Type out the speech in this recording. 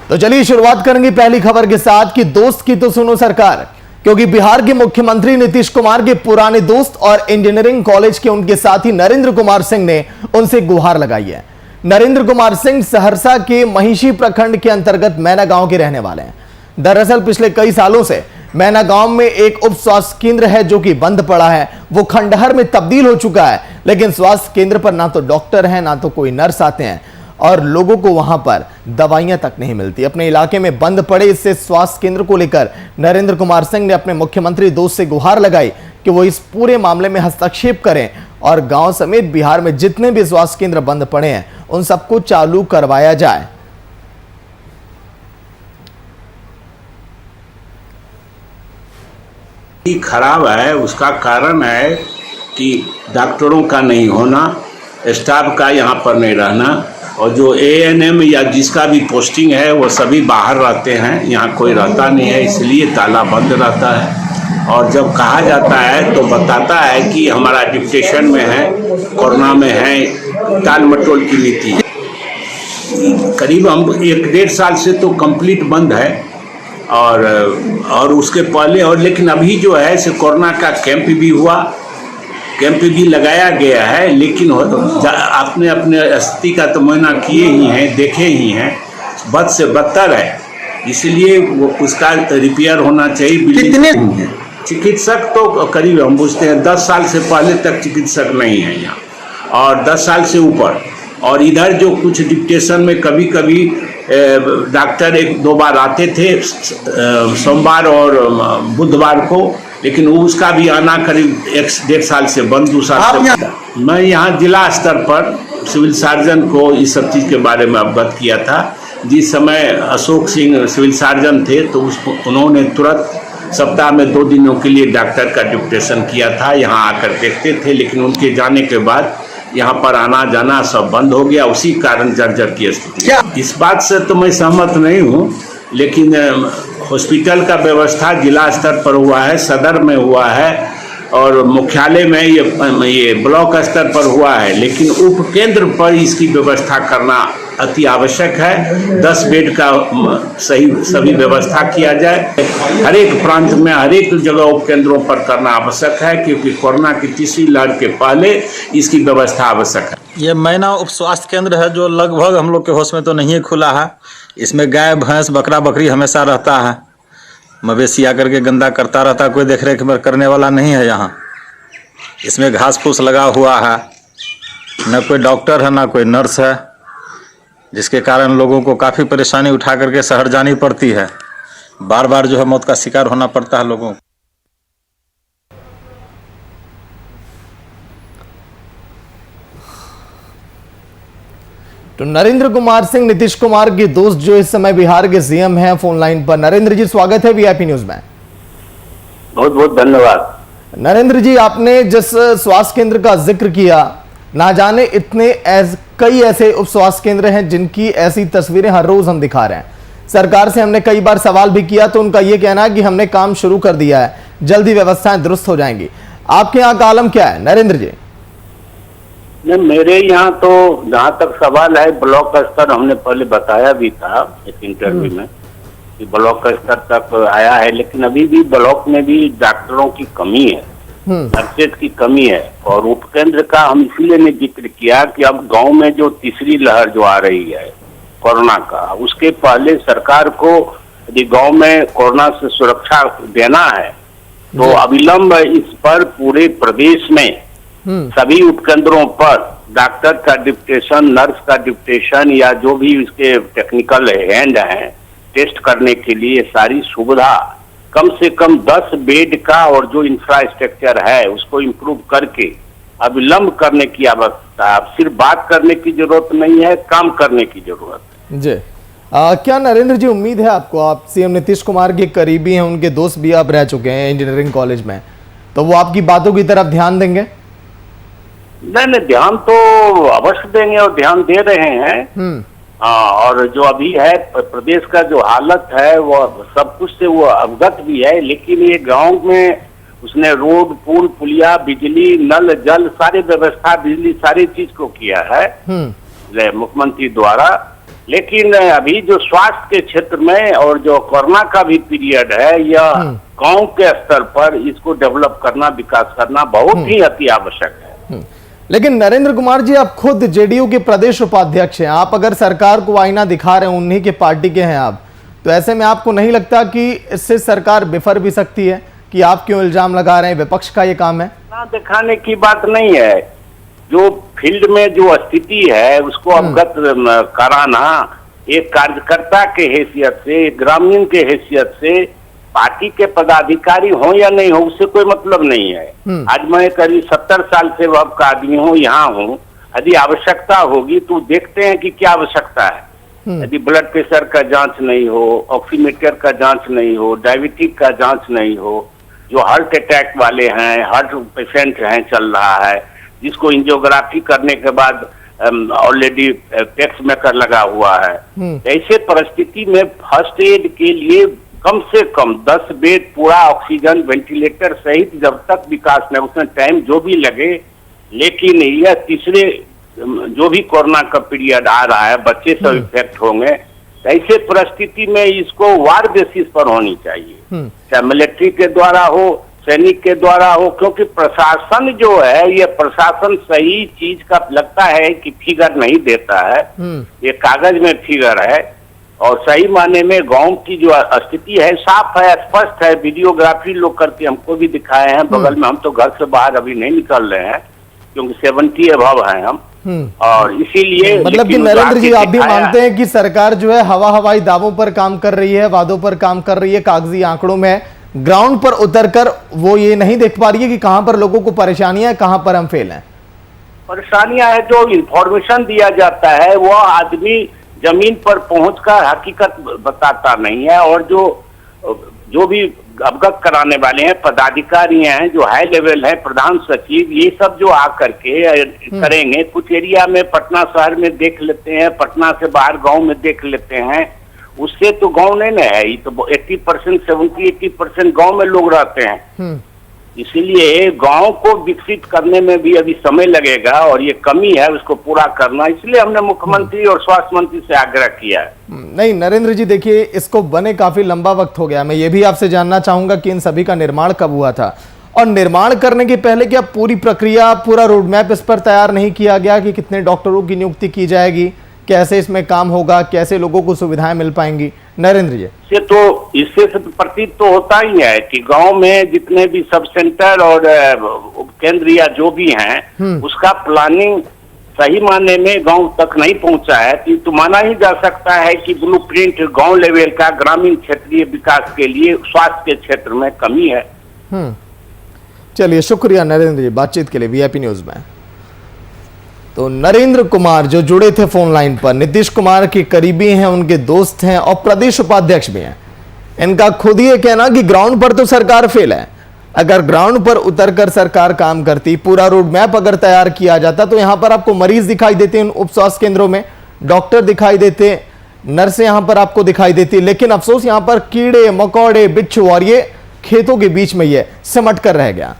तो चलिए शुरुआत करेंगे पहली खबर के साथ कि दोस्त की तो सुनो सरकार, क्योंकि बिहार के मुख्यमंत्री नीतीश कुमार के पुराने दोस्त और इंजीनियरिंग कॉलेज के उनके साथी नरेंद्र कुमार सिंह ने उनसे गुहार लगाई है। नरेंद्र कुमार सिंह सहरसा के महिषी प्रखंड के अंतर्गत मैना गांव के रहने वाले हैं। दरअसल पिछले कई सालों से मैना गांव में एक उप स्वास्थ्य केंद्र है जो कि बंद पड़ा है, वो खंडहर में तब्दील हो चुका है, लेकिन स्वास्थ्य केंद्र पर ना तो डॉक्टर है ना तो कोई नर्स आते हैं और लोगों को वहां पर दवाइयां तक नहीं मिलती। अपने इलाके में बंद पड़े इससे स्वास्थ्य केंद्र को लेकर नरेंद्र कुमार सिंह ने अपने मुख्यमंत्री दोस्त से गुहार लगाई कि वो इस पूरे मामले में हस्तक्षेप करें और गांव समेत बिहार में जितने भी स्वास्थ्य केंद्र बंद पड़े हैं उन सबको चालू करवाया जाए। खराब है, उसका कारण है कि डॉक्टरों का नहीं होना, स्टाफ का यहाँ पर नहीं रहना, और जो एएनएम या जिसका भी पोस्टिंग है वो सभी बाहर रहते हैं, यहाँ कोई रहता नहीं है, इसलिए ताला बंद रहता है। और जब कहा जाता है तो बताता है कि हमारा डिप्टेशन में है, कोरोना में है, टाल मटोल की नीति है। करीब हम 1-1.5 साल से तो कंप्लीट बंद है और उसके पहले और लेकिन अभी जो है से कोरोना का कैंप भी हुआ, कैंप भी लगाया गया है, लेकिन आपने अपने स्थिति का तो मुआयना किए ही हैं, देखे ही हैं, बद से बदतर है, इसलिए वो उसका रिपेयर होना चाहिए। कितने चिकित्सक तो करीब हम पूछते हैं 10 साल से पहले तक चिकित्सक नहीं है यहाँ, और 10 साल से ऊपर। और इधर जो कुछ डिप्टेशन में कभी कभी डॉक्टर 1-2 बार आते थे, सोमवार और बुधवार को, लेकिन उसका भी आना करीब 1-1.5 साल से बंद, 2 साल से बंद। मैं यहाँ जिला स्तर पर सिविल सर्जन को इस सब चीज़ के बारे में अवगत किया था। जिस समय अशोक सिंह सिविल सर्जन थे तो उन्होंने तुरंत सप्ताह में 2 दिनों के लिए डॉक्टर का डिप्टेशन किया था, यहाँ आकर देखते थे, लेकिन उनके जाने के बाद यहाँ पर आना जाना सब बंद हो गया, उसी कारण जर्जर की स्थिति। इस बात से तो मैं सहमत नहीं हूँ, लेकिन हॉस्पिटल का व्यवस्था जिला स्तर पर हुआ है, सदर में हुआ है और मुख्यालय में ये ब्लॉक स्तर पर हुआ है, लेकिन उप केंद्र पर इसकी व्यवस्था करना अति आवश्यक है। 10 बेड का सभी व्यवस्था किया जाए, हर एक प्रांत में हर एक जगह उपकेंद्रों पर करना आवश्यक है, क्योंकि कोरोना की तीसरी लहर के पहले इसकी व्यवस्था आवश्यक है। ये मैना उप स्वास्थ्य केंद्र है जो लगभग हम लोग के होश में तो नहीं खुला है। इसमें गाय भैंस बकरा बकरी हमेशा रहता है, मवेशी आकर के गंदा करता रहता है, कोई देख रेख करने वाला नहीं है यहाँ। इसमें घास फूस लगा हुआ है, न कोई डॉक्टर है ना कोई नर्स है, जिसके कारण लोगों को काफ़ी परेशानी उठा करके शहर जानी पड़ती है। बार बार जो है मौत का शिकार होना पड़ता है लोगों को। तो नरेंद्र कुमार सिंह नीतीश कुमार के दोस्त जो इस समय बिहार के सीएम हैं फोन लाइन पर। नरेंद्र जी स्वागत है वीआईपी न्यूज में। बहुत बहुत धन्यवाद। नरेंद्र जी, आपने जिस स्वास्थ्य केंद्र का जिक्र किया, ना जाने इतने कई ऐसे उप स्वास्थ्य केंद्र हैं जिनकी ऐसी तस्वीरें हर रोज हम दिखा रहे हैं। सरकार से हमने कई बार सवाल भी किया तो उनका यह कहना है कि हमने काम शुरू कर दिया है, जल्दी व्यवस्थाएं दुरुस्त हो जाएंगी। आपके यहाँ का आलम क्या है नरेंद्र जी? मेरे यहाँ तो जहाँ तक सवाल है, ब्लॉक स्तर हमने पहले बताया भी था एक इंटरव्यू में कि ब्लॉक स्तर तक आया है, लेकिन अभी भी ब्लॉक में भी डॉक्टरों की कमी है, नर्सेज की कमी है। और उपकेंद्र का हम इसलिए ने जिक्र किया कि अब गांव में जो तीसरी लहर जो आ रही है कोरोना का, उसके पहले सरकार को यदि गांव में कोरोना से सुरक्षा देना है तो अविलंब इस पर पूरे प्रदेश में सभी उपकेंद्रों पर डॉक्टर का डिप्टेशन, नर्स का डिप्टेशन या जो भी इसके टेक्निकल हैंड हैं टेस्ट करने के लिए सारी सुविधा कम से कम 10 बेड का और जो इंफ्रास्ट्रक्चर है उसको इम्प्रूव करके अविलंब करने की आवश्यकता है। सिर्फ बात करने की जरूरत नहीं है, काम करने की जरूरत है जी। क्या नरेंद्र जी उम्मीद है आपको, आप सीएम नीतीश कुमार के करीबी हैं, उनके दोस्त भी आप रह चुके हैं इंजीनियरिंग कॉलेज में, तो वो आपकी बातों की तरफ ध्यान देंगे? नहीं, ध्यान तो अवश्य देंगे और ध्यान दे रहे हैं। और जो अभी है प्रदेश का जो हालत है वो सब कुछ से वो अवगत भी है, लेकिन ये गांव में उसने रोड, पुल, पुलिया, बिजली, नल, जल सारी व्यवस्था, बिजली सारी चीज को किया है मुख्यमंत्री द्वारा। लेकिन अभी जो स्वास्थ्य के क्षेत्र में और जो कोरोना का भी पीरियड है, यह गांव के स्तर पर इसको डेवलप करना, विकास करना बहुत ही अति आवश्यक है। लेकिन नरेंद्र कुमार जी, आप खुद जेडीयू के प्रदेश उपाध्यक्ष हैं, आप अगर सरकार को आईना दिखा रहे हैं, उन्हीं के पार्टी के हैं आप, तो ऐसे में आपको नहीं लगता कि इससे सरकार बिफर भी सकती है कि आप क्यों इल्जाम लगा रहे हैं? विपक्ष का ये काम है। ना दिखाने की बात नहीं है, जो फील्ड में जो स्थिति है उसको अवगत कराना एक कार्यकर्ता के हैसियत से, ग्रामीण के हैसियत से, पार्टी के पदाधिकारी हो या नहीं हो, उससे कोई मतलब नहीं है। आज मैं करीब 70 साल से वह का आदमी हूँ, यहाँ हूँ। यदि आवश्यकता होगी तो देखते हैं कि क्या आवश्यकता है। यदि ब्लड प्रेशर का जांच नहीं हो, ऑक्सीमीटर का जांच नहीं हो, डायबिटीज का जांच नहीं हो, जो हार्ट अटैक वाले हैं, हार्ट पेशेंट हैं, चल रहा है, जिसको एंजियोग्राफी करने के बाद ऑलरेडी टैक्स मेकर लगा हुआ है, ऐसे परिस्थिति में फर्स्ट एड के लिए कम से कम 10 बेड, पूरा ऑक्सीजन, वेंटिलेटर सहित जब तक विकास में, उसमें टाइम जो भी लगे, लेकिन यह तीसरे जो भी कोरोना का पीरियड आ रहा है, बच्चे सब इफेक्ट होंगे, ऐसे परिस्थिति में इसको वार बेसिस पर होनी चाहिए, चाहे मिलिट्री के द्वारा हो, सैनिक के द्वारा हो, क्योंकि प्रशासन जो है, ये प्रशासन सही चीज का लगता है कि फिगर नहीं देता है, ये कागज में फिगर है, और सही माने में गांव की जो स्थिति है साफ है, स्पष्ट है। वीडियोग्राफी लोग करके हमको भी दिखाए हैं बगल में, हम तो घर से बाहर अभी नहीं निकल रहे हैं क्योंकि 70 अबव हैं हम, और इसीलिए मतलब कि नरेंद्र जी, आप भी मानते हैं कि सरकार जो है हवाई दावों पर काम कर रही है, वादों पर काम कर रही है, कागजी आंकड़ों में, ग्राउंड पर उतरकर वो ये नहीं देख पा रही है कि कहां पर लोगों को परेशानियां है, कहां पर हम फेल हैं। परेशानियां है, जो इंफॉर्मेशन दिया जाता है वो आदमी जमीन पर पहुंचकर हकीकत बताता नहीं है, और जो भी अवगत कराने वाले हैं, पदाधिकारी हैं, जो हाई लेवल है, प्रधान सचिव, ये सब जो आकर के करेंगे, कुछ एरिया में पटना शहर में देख लेते हैं, पटना से बाहर गांव में देख लेते हैं, उससे तो गांव नहीं ना है, ये तो 80%, 70-80% गांव में लोग रहते हैं। इसीलिए गांव को विकसित करने में भी अभी समय लगेगा, और ये कमी है उसको पूरा करना, इसलिए हमने मुख्यमंत्री और स्वास्थ्य मंत्री से आग्रह किया है। नहीं नरेंद्र जी, देखिए, इसको बने काफी लंबा वक्त हो गया। मैं ये भी आपसे जानना चाहूंगा कि इन सभी का निर्माण कब हुआ था, और निर्माण करने के पहले क्या पूरी प्रक्रिया, पूरा रोडमैप इस पर तैयार नहीं किया गया कि कितने डॉक्टरों की नियुक्ति की जाएगी, कैसे इसमें काम होगा, कैसे लोगों को सुविधाएं मिल पाएंगी? नरेंद्र जी, इससे प्रतीत तो होता ही है कि गांव में जितने भी सब सेंटर और केंद्र या जो भी हैं, उसका प्लानिंग सही माने में गांव तक नहीं पहुंचा है, तो माना ही जा सकता है कि ब्लूप्रिंट गांव लेवल का ग्रामीण क्षेत्रीय विकास के लिए स्वास्थ्य के क्षेत्र में कमी है। चलिए, शुक्रिया नरेंद्र जी बातचीत के लिए वीआईपी न्यूज में। तो नरेंद्र कुमार जो जुड़े थे फोन लाइन पर, नीतीश कुमार के करीबी हैं, उनके दोस्त हैं और प्रदेश उपाध्यक्ष भी हैं। इनका खुद ही कहना कि ग्राउंड पर तो सरकार फेल है। अगर ग्राउंड पर उतरकर सरकार काम करती, पूरा रोड मैप अगर तैयार किया जाता, तो यहां पर आपको मरीज दिखाई देते उन उप स्वास्थ्य केंद्रों में, डॉक्टर दिखाई देते, नर्सें यहां पर आपको दिखाई देती। लेकिन अफसोस यहां पर कीड़े मकोड़े, बिच्छू और ये खेतों के बीच में ये सिमट कर रह गया।